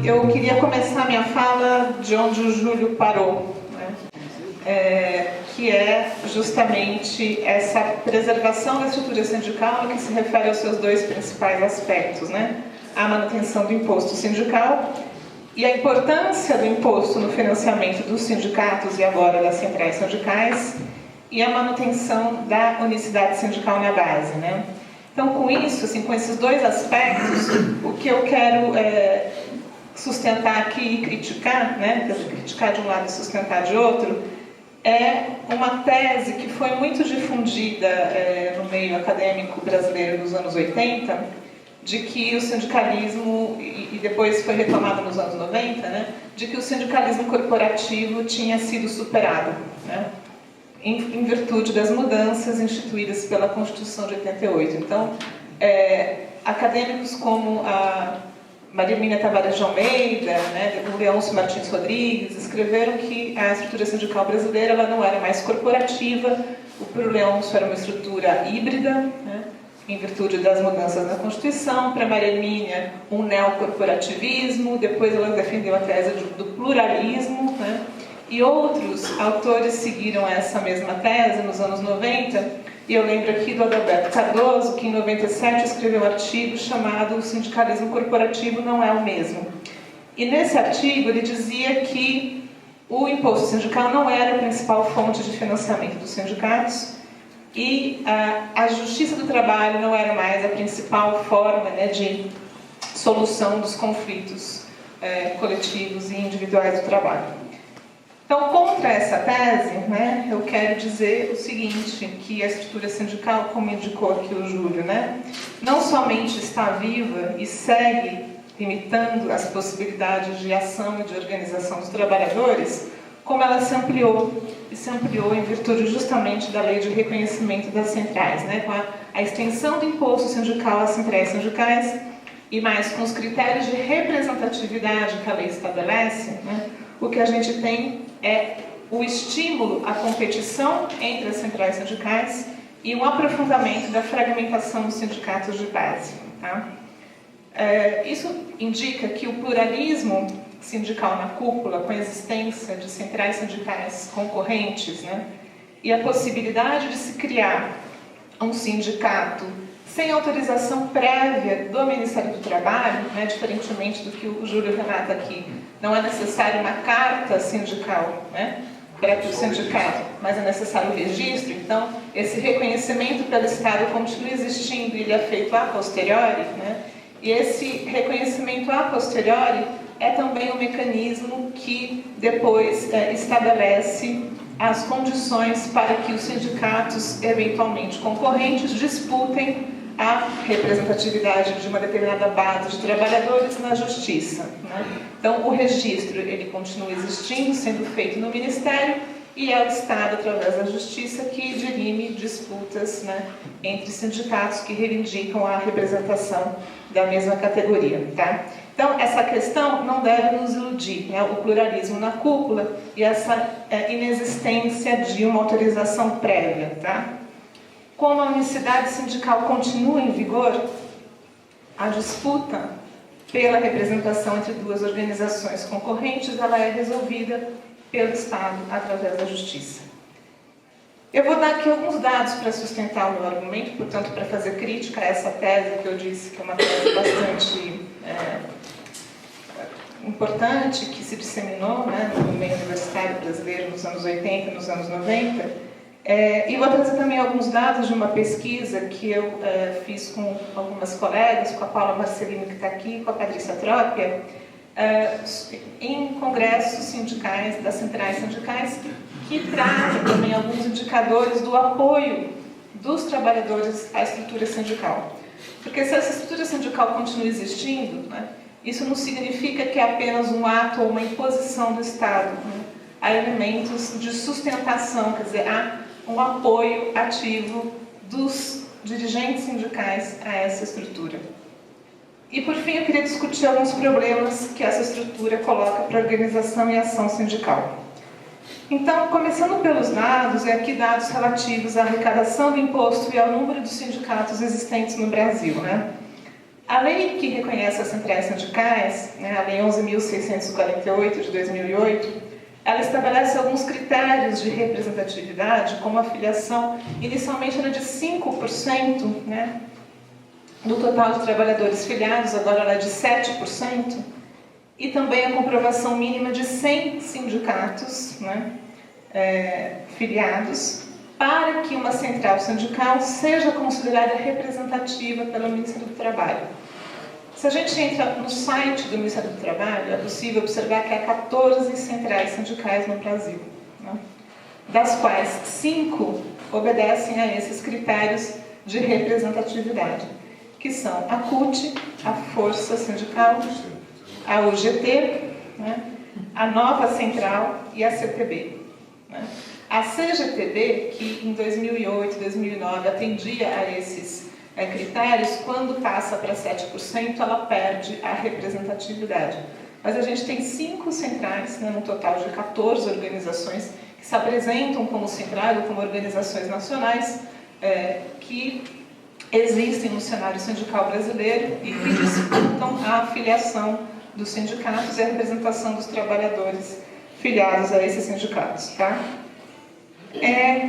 Eu queria começar a minha fala de onde o Júlio parou, né? Que é justamente essa preservação da estrutura sindical no que se refere aos seus dois principais aspectos, né? A manutenção do imposto sindical e a importância do imposto no financiamento dos sindicatos e agora das centrais sindicais e a manutenção da unicidade sindical na base, né? Então, com isso, assim, com esses dois aspectos, o que eu quero sustentar aqui e criticar, né? Criticar de um lado e sustentar de outro, é uma tese que foi muito difundida no meio acadêmico brasileiro nos anos 80, de que o sindicalismo, e depois foi retomado nos anos 90, né? De que o sindicalismo corporativo tinha sido superado, né? Em virtude das mudanças instituídas pela Constituição de 88. Então, acadêmicos como a Maria Hermínia Tavares de Almeida, né, o Leôncio Martins Rodrigues, escreveram que a estrutura sindical brasileira ela não era mais corporativa, para o Leôncio era uma estrutura híbrida, né, em virtude das mudanças na Constituição, para Maria Hermínia um neocorporativismo, depois ela defendeu a tese do pluralismo, né, e outros autores seguiram essa mesma tese nos anos 90, e eu lembro aqui do Adalberto Cardoso, que em 97 escreveu um artigo chamado O Sindicalismo Corporativo Não é o Mesmo. E nesse artigo ele dizia que o imposto sindical não era a principal fonte de financiamento dos sindicatos e a justiça do trabalho não era mais a principal forma, né, de solução dos conflitos coletivos e individuais do trabalho. Então, contra essa tese, né, eu quero dizer o seguinte, que a estrutura sindical, como indicou aqui o Júlio, né, não somente está viva e segue limitando as possibilidades de ação e de organização dos trabalhadores, como ela se ampliou, e se ampliou em virtude justamente da lei de reconhecimento das centrais, né, com a extensão do imposto sindical às centrais sindicais, e mais com os critérios de representatividade que a lei estabelece, né, o que a gente tem é o estímulo à competição entre as centrais sindicais e um aprofundamento da fragmentação dos sindicatos de base. Tá? Isso indica que o pluralismo sindical na cúpula, com a existência de centrais sindicais concorrentes, né, e a possibilidade de se criar um sindicato sem autorização prévia do Ministério do Trabalho, né, diferentemente do que o Júlio relata aqui, não é necessário uma carta sindical, né, para o sindicato, mas é necessário o registro. Então, esse reconhecimento pelo Estado continua existindo e ele é feito a posteriori, né, e esse reconhecimento a posteriori é também um mecanismo que depois estabelece as condições para que os sindicatos, eventualmente concorrentes, disputem a representatividade de uma determinada base de trabalhadores na justiça, né? Então, o registro ele continua existindo, sendo feito no Ministério, e é o Estado, através da justiça, que dirime disputas, né, entre sindicatos que reivindicam a representação da mesma categoria. Tá? Então, essa questão não deve nos iludir, né? O pluralismo na cúpula e essa inexistência de uma autorização prévia. Tá? Como a unicidade sindical continua em vigor, a disputa pela representação entre duas organizações concorrentes ela é resolvida pelo Estado através da Justiça. Eu vou dar aqui alguns dados para sustentar o meu argumento, portanto, para fazer crítica a essa tese que eu disse que é uma tese bastante importante, que se disseminou, né, no meio universitário brasileiro nos anos 80 e nos anos 90. E vou trazer também alguns dados de uma pesquisa que eu fiz com algumas colegas, com a Paula Marcelino, que está aqui, com a Patrícia Trópia, em congressos sindicais, das centrais sindicais, que trazem também alguns indicadores do apoio dos trabalhadores à estrutura sindical. Porque se essa estrutura sindical continua existindo, né, isso não significa que é apenas um ato ou uma imposição do Estado. Né? Há elementos de sustentação, quer dizer, há um apoio ativo dos dirigentes sindicais a essa estrutura. E, por fim, eu queria discutir alguns problemas que essa estrutura coloca para a organização e ação sindical. Então, começando pelos dados, aqui dados relativos à arrecadação do imposto e ao número de sindicatos existentes no Brasil. Né? A lei que reconhece as centrais sindicais, né, a Lei 11.648 de 2008, ela estabelece alguns critérios de representatividade, como a filiação, inicialmente era de 5%, né, do total de trabalhadores filiados, agora ela é de 7%, e também a comprovação mínima de 100 sindicatos, né, filiados, para que uma central sindical seja considerada representativa pelo Ministério do Trabalho. Se a gente entra no site do Ministério do Trabalho, é possível observar que há 14 centrais sindicais no Brasil, né? Das quais 5 obedecem a esses critérios de representatividade, que são a CUT, a Força Sindical, a UGT, né? A Nova Central e a CTB. Né? A CGTB, que em 2008 e 2009 atendia a esses critérios, quando passa para 7%, ela perde a representatividade. Mas a gente tem 5 centrais, né, no total de 14 organizações, que se apresentam como central ou como organizações nacionais, que existem no cenário sindical brasileiro e que disputam a afiliação dos sindicatos e a representação dos trabalhadores filiados a esses sindicatos. Tá?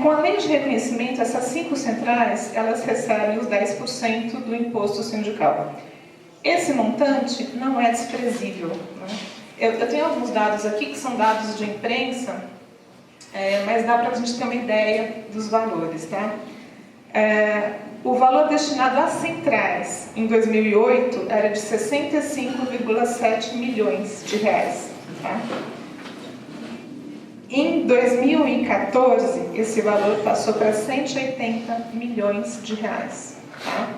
Com a lei de reconhecimento, essas 5 centrais, elas recebem os 10% do imposto sindical. Esse montante não é desprezível. Né? Eu tenho alguns dados aqui que são dados de imprensa, mas dá para a gente ter uma ideia dos valores. Tá? O valor destinado às centrais em 2008 era de 65,7 milhões de reais. Tá? Em 2014, esse valor passou para 180 milhões de reais, tá?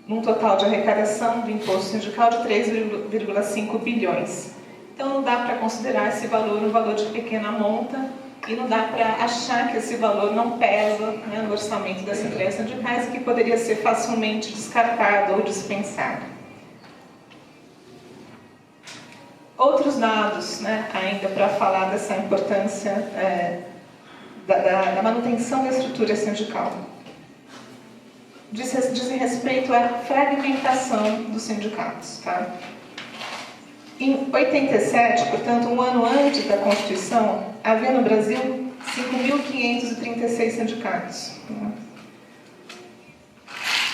Num total de arrecadação do imposto sindical de 3,5 bilhões. Então, não dá para considerar esse valor um valor de pequena monta e não dá para achar que esse valor não pesa, né, no orçamento das centrais sindicais e que poderia ser facilmente descartado ou dispensado. Outros dados, né, ainda para falar dessa importância da manutenção da estrutura sindical. Dizem respeito à fragmentação dos sindicatos. Tá? Em 87, portanto, um ano antes da Constituição, havia no Brasil 5.536 sindicatos. Né?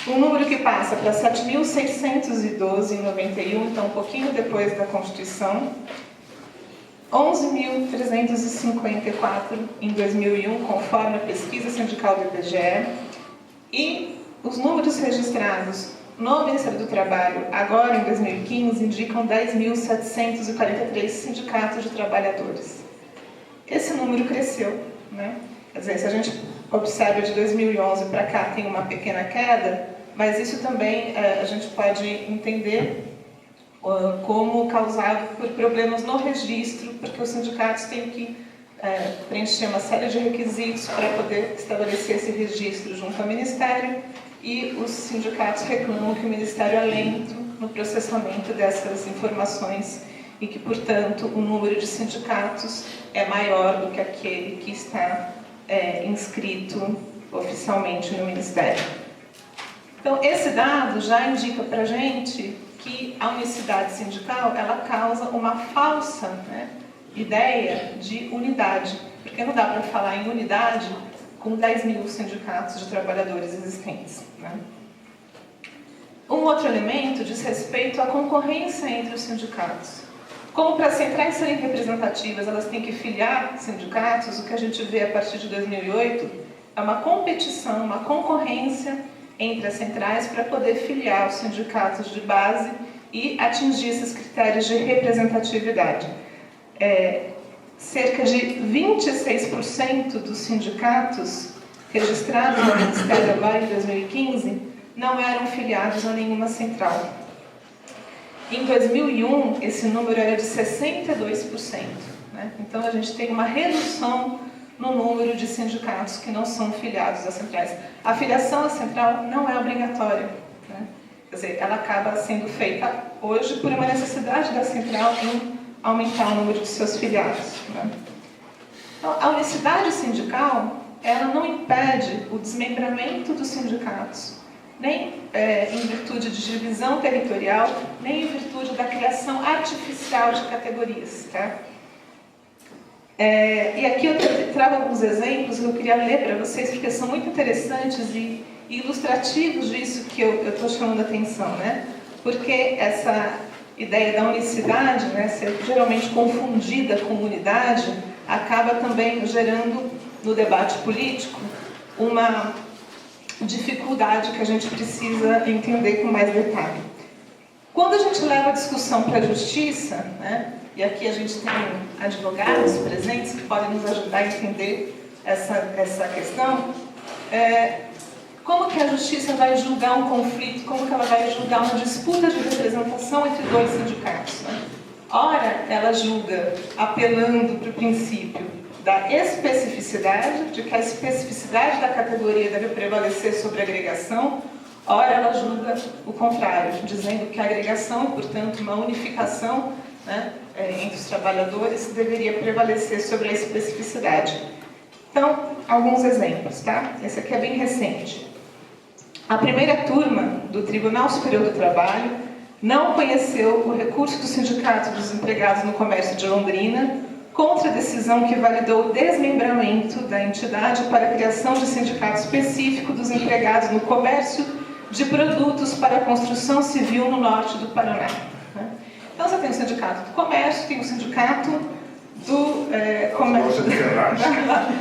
Um número que passa para 7.612 em 91, então um pouquinho depois da Constituição, 11.354 em 2001, conforme a pesquisa sindical do IBGE, e os números registrados no Ministério do Trabalho, agora em 2015, indicam 10.743 sindicatos de trabalhadores. Esse número cresceu, né? Quer dizer, se a gente observa de 2011 para cá, tem uma pequena queda, mas isso também a gente pode entender como causado por problemas no registro, porque os sindicatos têm que preencher uma série de requisitos para poder estabelecer esse registro junto ao Ministério, e os sindicatos reclamam que o Ministério é lento no processamento dessas informações e que, portanto, o número de sindicatos é maior do que aquele que está inscrito oficialmente no Ministério. Então, esse dado já indica para a gente que a unicidade sindical ela causa uma falsa, né, ideia de unidade, porque não dá para falar em unidade com 10.000 sindicatos de trabalhadores existentes. Né? Um outro elemento diz respeito à concorrência entre os sindicatos. Como para as centrais serem representativas, elas têm que filiar sindicatos, o que a gente vê a partir de 2008 é uma competição, uma concorrência entre as centrais para poder filiar os sindicatos de base e atingir esses critérios de representatividade. Cerca de 26% dos sindicatos registrados no Ministério agora em 2015 não eram filiados a nenhuma central. Em 2001, esse número era de 62%. Né? Então, a gente tem uma redução no número de sindicatos que não são filiados às centrais. A filiação à central não é obrigatória. Né? Quer dizer, ela acaba sendo feita hoje por uma necessidade da central em aumentar o número de seus filiados. Né? Então, a unicidade sindical, ela não impede o desmembramento dos sindicatos, nem em virtude de divisão territorial, nem em virtude da criação artificial de categorias. Tá? E aqui eu trago alguns exemplos que eu queria ler para vocês, porque são muito interessantes e ilustrativos disso que eu estou chamando a atenção, né? Porque essa ideia da unicidade, né, ser geralmente confundida com unidade, acaba também gerando no debate político uma dificuldade que a gente precisa entender com mais detalhe. Quando a gente leva a discussão para a justiça, né, e aqui a gente tem advogados presentes que podem nos ajudar a entender essa questão, como que a justiça vai julgar um conflito, como que ela vai julgar uma disputa de representação entre dois sindicatos? Né? Ora, ela julga apelando para o princípio da especificidade, de que a especificidade da categoria deve prevalecer sobre a agregação. Ora, ela julga o contrário, dizendo que a agregação, e portanto uma unificação, né, entre os trabalhadores, deveria prevalecer sobre a especificidade. Então, alguns exemplos, tá? Esse aqui é bem recente. A primeira turma do Tribunal Superior do Trabalho não conheceu o recurso do Sindicato dos Empregados no Comércio de Londrina contra a decisão que validou o desmembramento da entidade para a criação de sindicato específico dos empregados no comércio de produtos para a construção civil no norte do Paraná. Então, você tem o Sindicato do Comércio, tem o Sindicato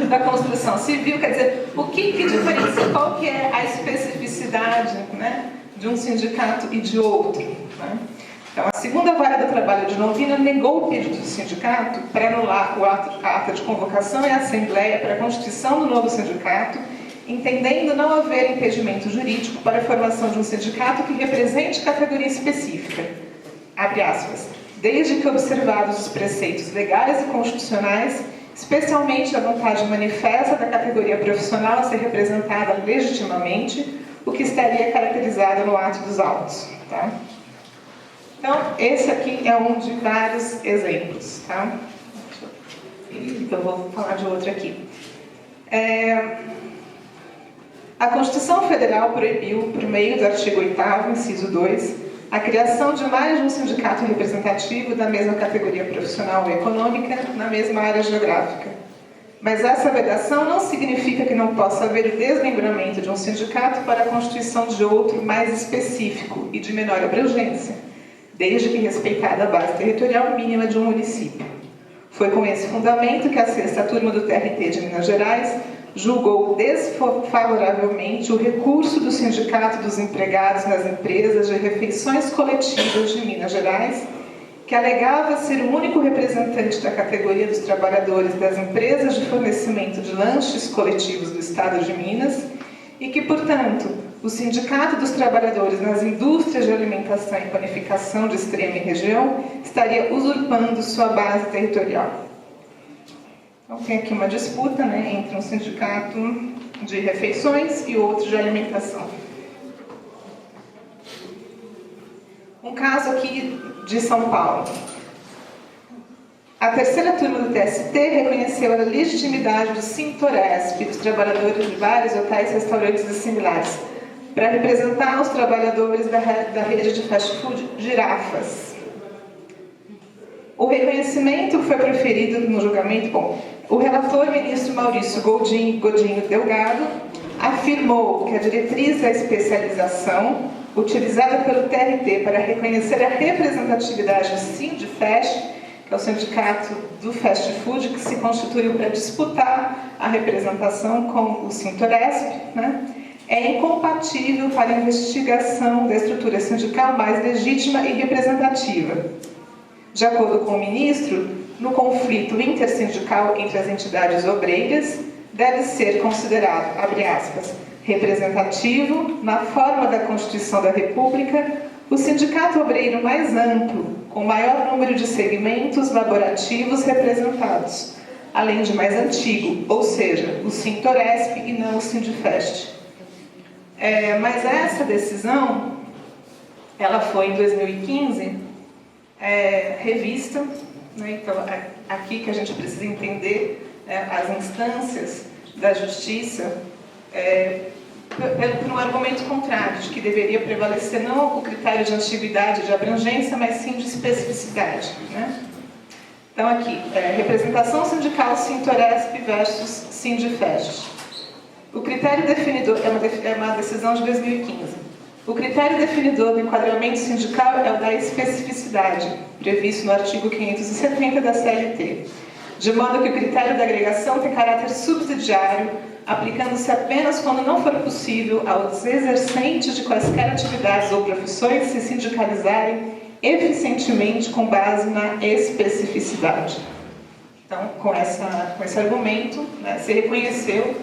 da construção civil, quer dizer, o que diferencia, qual que é a especificidade, né, de um sindicato e de outro. Né? Então, a segunda vara do trabalho de Londrina negou o pedido do sindicato para anular a ata de convocação e a assembleia para a constituição do novo sindicato, entendendo não haver impedimento jurídico para a formação de um sindicato que represente categoria específica. Abre aspas. Desde que observados os preceitos legais e constitucionais, especialmente a vontade manifesta da categoria profissional a ser representada legitimamente, o que estaria caracterizado no ato dos autos. Tá? Então, esse aqui é um de vários exemplos. Tá? Eu vou falar de outro aqui. A Constituição Federal proibiu, por meio do artigo 8º, inciso 2, a criação de mais de um sindicato representativo da mesma categoria profissional ou econômica na mesma área geográfica. Mas essa vedação não significa que não possa haver o desmembramento de um sindicato para a constituição de outro mais específico e de menor abrangência, desde que respeitada a base territorial mínima de um município. Foi com esse fundamento que a 6ª turma do TRT de Minas Gerais julgou desfavoravelmente o recurso do Sindicato dos Empregados nas Empresas de Refeições Coletivas de Minas Gerais, que alegava ser o único representante da categoria dos trabalhadores das empresas de fornecimento de lanches coletivos do Estado de Minas e que, portanto, o Sindicato dos Trabalhadores nas Indústrias de Alimentação e Panificação de Extrema e Região estaria usurpando sua base territorial. Então, tem aqui uma disputa, né, entre um sindicato de refeições e outro de alimentação. Um caso aqui de São Paulo. A 3ª turma do TST reconheceu a legitimidade do Sintoresp, dos trabalhadores de bares, hotéis, restaurantes e similares, para representar os trabalhadores da rede de fast food Girafas. O reconhecimento foi proferido no julgamento. Bom, o relator, ministro Maurício Godinho Delgado, afirmou que a diretriz da especialização, utilizada pelo TRT para reconhecer a representatividade do Sindifest, que é o sindicato do fast food, que se constituiu para disputar a representação com o Sintoresp, né, é incompatível para a investigação da estrutura sindical mais legítima e representativa. De acordo com o ministro, no conflito intersindical entre as entidades obreiras, deve ser considerado, abre aspas, representativo, na forma da Constituição da República, o sindicato obreiro mais amplo, com maior número de segmentos laborativos representados, além de mais antigo, ou seja, o Sintoresp e não o Sindifest. Mas essa decisão, ela foi em 2015, revista, né? Então, aqui que a gente precisa entender as instâncias da justiça por um argumento contrário, de que deveria prevalecer não o critério de antiguidade, de abrangência, mas sim de especificidade, né? Então, aqui, representação sindical Sintoresp versus Sindifest. O critério definidor é uma decisão de 2015. O critério definidor do enquadramento sindical é o da especificidade, previsto no artigo 570 da CLT, de modo que o critério da agregação tem caráter subsidiário, aplicando-se apenas quando não for possível aos exercentes de quaisquer atividades ou profissões se sindicalizarem eficientemente com base na especificidade. Então, com esse argumento, né, se reconheceu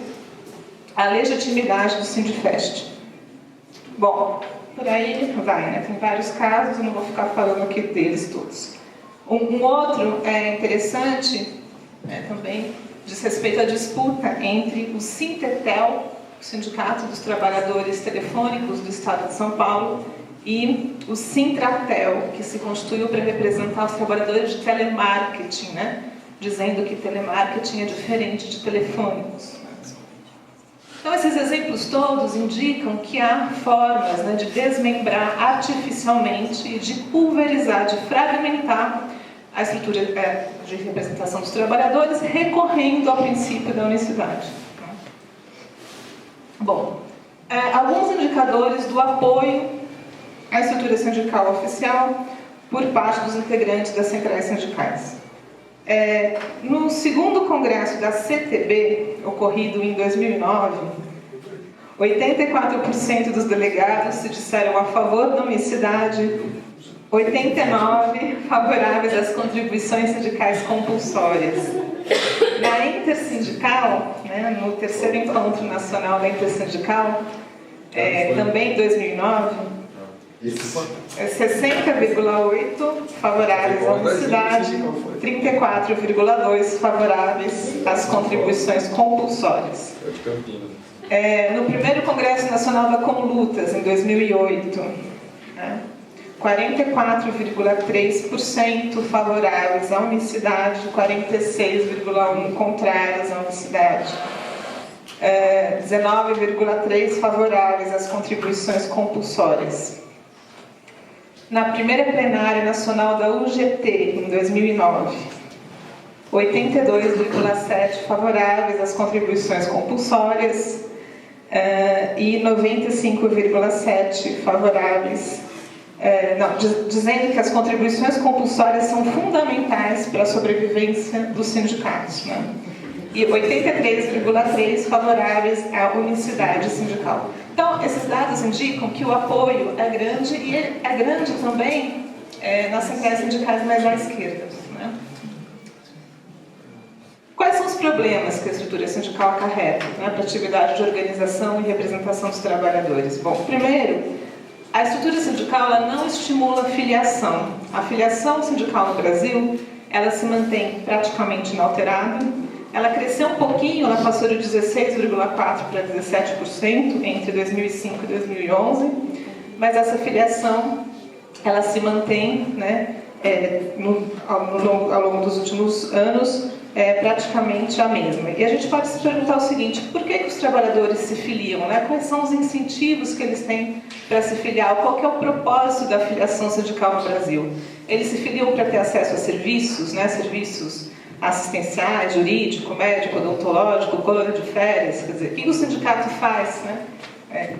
a legitimidade do Sindifest. Bom, por aí vai, né? Tem vários casos, eu não vou ficar falando aqui deles todos. Um outro interessante, também diz respeito à disputa entre o Sintetel, o Sindicato dos Trabalhadores Telefônicos do Estado de São Paulo, e o Sintratel, que se constituiu para representar os trabalhadores de telemarketing, né? Dizendo que telemarketing é diferente de telefônicos. Então, esses exemplos todos indicam que há formas, né, de desmembrar artificialmente e de pulverizar, de fragmentar a estrutura de representação dos trabalhadores, recorrendo ao princípio da unicidade. Bom, alguns indicadores do apoio à estrutura sindical oficial por parte dos integrantes das centrais sindicais. No segundo congresso da CTB, ocorrido em 2009, 84% dos delegados se disseram a favor da unicidade, 89% favoráveis às contribuições sindicais compulsórias. Na Intersindical, né, no terceiro encontro nacional da Intersindical, também em 2009, 60,8% favoráveis à unicidade, 34,2% favoráveis às contribuições compulsórias. No primeiro Congresso Nacional da Conlutas, em 2008, né, 44,3% favoráveis à unicidade, 46,1% contrários à unicidade. 19,3% favoráveis às contribuições compulsórias. Na primeira plenária nacional da UGT, em 2009, 82,7% favoráveis às contribuições compulsórias e 95,7% favoráveis, dizendo que as contribuições compulsórias são fundamentais para a sobrevivência dos sindicatos, né? E 83,3% favoráveis à unicidade sindical. Então, esses dados indicam que o apoio é grande e ele é grande também nas centrais sindicais mais à esquerda, né? Quais são os problemas que a estrutura sindical acarreta, né, para a atividade de organização e representação dos trabalhadores? Bom, primeiro, a estrutura sindical ela não estimula a filiação. A filiação sindical no Brasil ela se mantém praticamente inalterada. Ela cresceu um pouquinho, ela passou de 16,4% para 17% entre 2005 e 2011, mas essa filiação ela se mantém, né, ao longo dos últimos anos praticamente a mesma. E a gente pode se perguntar o seguinte: por que os trabalhadores se filiam, né? Quais são os incentivos que eles têm para se filiar? Qual que é o propósito da filiação sindical no Brasil? Eles se filiam para ter acesso a serviços, né? Serviços assistenciais, jurídico, médico, odontológico, colônia de férias, quer dizer, o que o sindicato faz, né,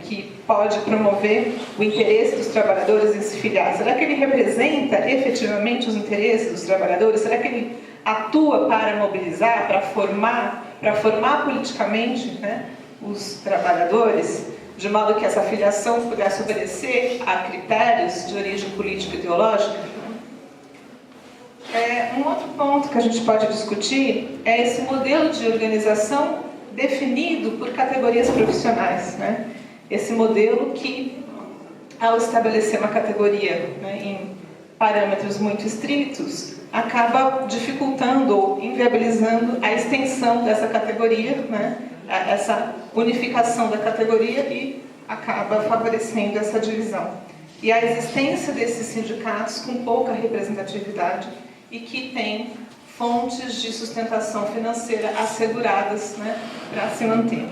que pode promover o interesse dos trabalhadores em se filiar? Será que ele representa efetivamente os interesses dos trabalhadores? Será que ele atua para mobilizar, para formar politicamente, né, os trabalhadores, de modo que essa filiação pudesse obedecer a critérios de origem política e ideológica? Um outro ponto que a gente pode discutir é esse modelo de organização definido por categorias profissionais, né? Esse modelo que, ao estabelecer uma categoria, né, em parâmetros muito estritos, acaba dificultando ou inviabilizando a extensão dessa categoria, né, essa unificação da categoria, e acaba favorecendo essa divisão. E a existência desses sindicatos com pouca representatividade e que têm fontes de sustentação financeira asseguradas, né, para se manter.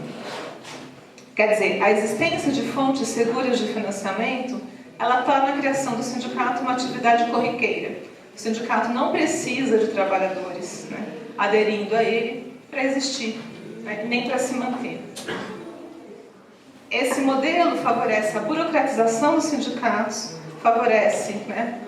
Quer dizer, a existência de fontes seguras de financiamento, ela torna a criação do sindicato uma atividade corriqueira. O sindicato não precisa de trabalhadores, né, aderindo a ele para existir, né, nem para se manter. Esse modelo favorece a burocratização dos sindicatos, favorece, né,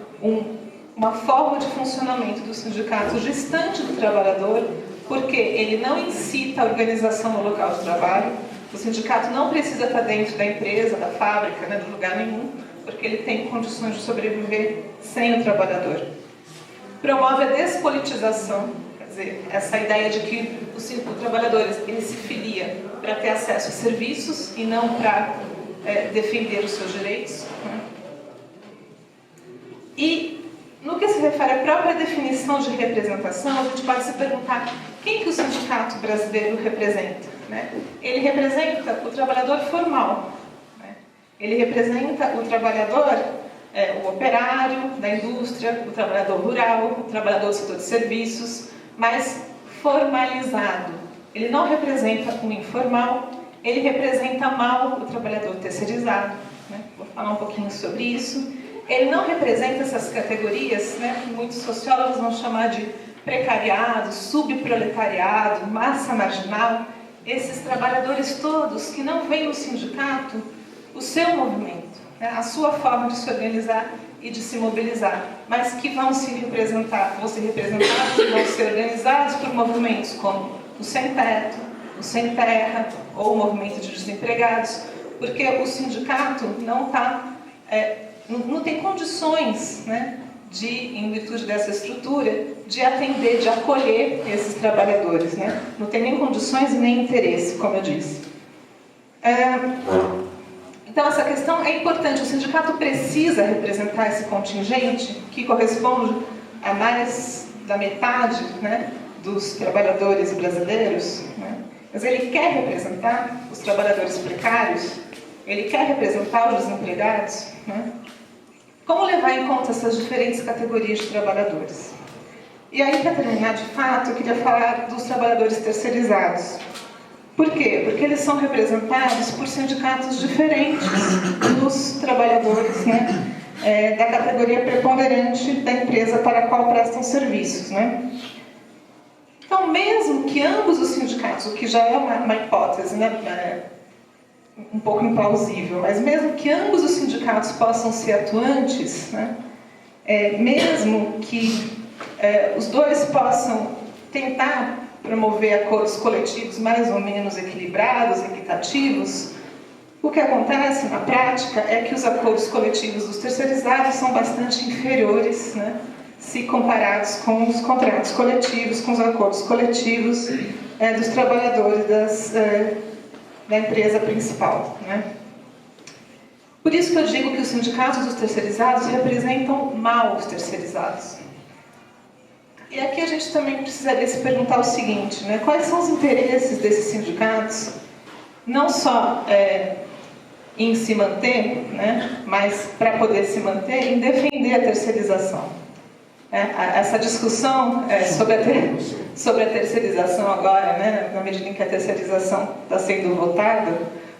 uma forma de funcionamento do sindicato distante do trabalhador, porque ele não incita a organização no local de trabalho. O sindicato não precisa estar dentro da empresa, da fábrica, né, de lugar nenhum, porque ele tem condições de sobreviver sem o trabalhador. Promove a despolitização, quer dizer, essa ideia de que o trabalhador ele se filia para ter acesso a serviços e não para defender os seus direitos, né? E no que se refere à própria definição de representação, a gente pode se perguntar quem que o sindicato brasileiro representa, né? Ele representa o trabalhador formal, né? Ele representa o trabalhador, o operário da indústria, o trabalhador rural, o trabalhador do setor de serviços, mas formalizado. Ele não representa o informal, ele representa mal o trabalhador terceirizado, né? Vou falar um pouquinho sobre isso. Ele não representa essas categorias, né, que muitos sociólogos vão chamar de precariado, subproletariado, massa marginal, esses trabalhadores todos que não veem no sindicato o seu movimento, né, a sua forma de se organizar e de se mobilizar, mas que vão ser representados, vão ser organizados por movimentos como o sem teto, o sem terra ou o movimento de desempregados, porque o sindicato não tem condições, né, em virtude dessa estrutura, de atender, de acolher esses trabalhadores, né? Não tem nem condições e nem interesse, como eu disse. Então, essa questão é importante. O sindicato precisa representar esse contingente, que corresponde a mais da metade, né, dos trabalhadores brasileiros, né? Mas ele quer representar os trabalhadores precários, ele quer representar os desempregados, né? Como levar em conta essas diferentes categorias de trabalhadores? E aí, para terminar de fato, eu queria falar dos trabalhadores terceirizados. Por quê? Porque eles são representados por sindicatos diferentes dos trabalhadores, né, da categoria preponderante da empresa para a qual prestam serviços, né? Então, mesmo que ambos os sindicatos, o que já é uma hipótese, né, um pouco implausível, mas mesmo que ambos os sindicatos possam ser atuantes, né, mesmo que os dois possam tentar promover acordos coletivos mais ou menos equilibrados, equitativos, o que acontece na prática é que os acordos coletivos dos terceirizados são bastante inferiores, né, se comparados com os contratos coletivos, com os acordos coletivos dos trabalhadores da empresa principal, né? Por isso que eu digo que os sindicatos dos terceirizados representam mal os terceirizados. E aqui a gente também precisaria se perguntar o seguinte, né? Quais são os interesses desses sindicatos, não só em se manter, né, mas para poder se manter, em defender a terceirização. Essa discussão sobre a terceirização agora, né, na medida em que a terceirização está sendo votada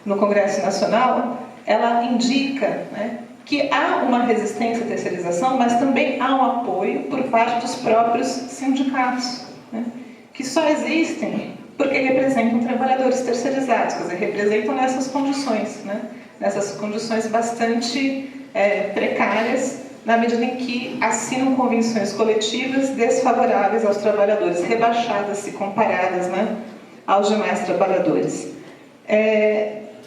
no Congresso Nacional, ela indica, né, que há uma resistência à terceirização, mas também há um apoio por parte dos próprios sindicatos, né, que só existem porque representam trabalhadores terceirizados, quer dizer, representam nessas condições, né, nessas condições bastante precárias, na medida em que assinam convenções coletivas desfavoráveis aos trabalhadores, rebaixadas se comparadas, né, aos demais trabalhadores.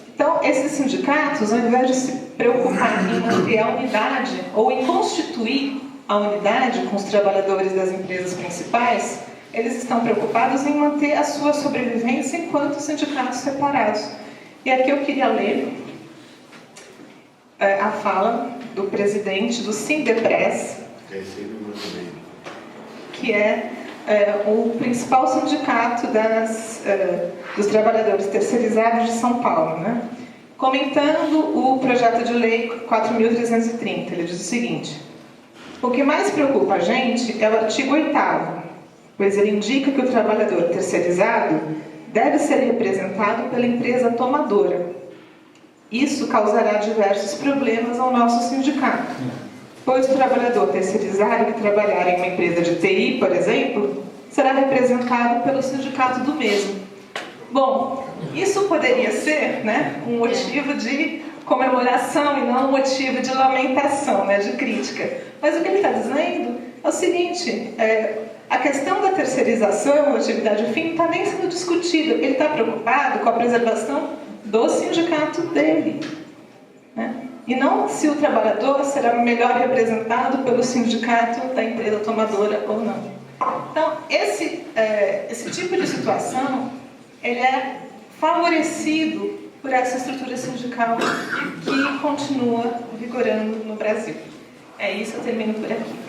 Então, esses sindicatos, ao invés de se preocupar em manter a unidade ou em constituir a unidade com os trabalhadores das empresas principais, eles estão preocupados em manter a sua sobrevivência enquanto sindicatos separados. E aqui eu queria ler a fala do presidente do Sindepres, que é o principal sindicato dos trabalhadores terceirizados de São Paulo, né? Comentando o projeto de lei 4.330, ele diz o seguinte: o que mais preocupa a gente é o artigo 8º, pois ele indica que o trabalhador terceirizado deve ser representado pela empresa tomadora, Isso causará diversos problemas ao nosso sindicato, pois o trabalhador terceirizado que trabalhar em uma empresa de TI, por exemplo, será representado pelo sindicato do mesmo. Bom, isso poderia ser, né, um motivo de comemoração e não um motivo de lamentação, né, de crítica. Mas o que ele está dizendo é o seguinte, a questão da terceirização, da atividade fim, não está nem sendo discutida. Ele está preocupado com a preservação do sindicato dele, né? E não se o trabalhador será melhor representado pelo sindicato da empresa tomadora ou não. Então, esse tipo de situação, ele é favorecido por essa estrutura sindical que continua vigorando no Brasil. É isso, eu termino por aqui.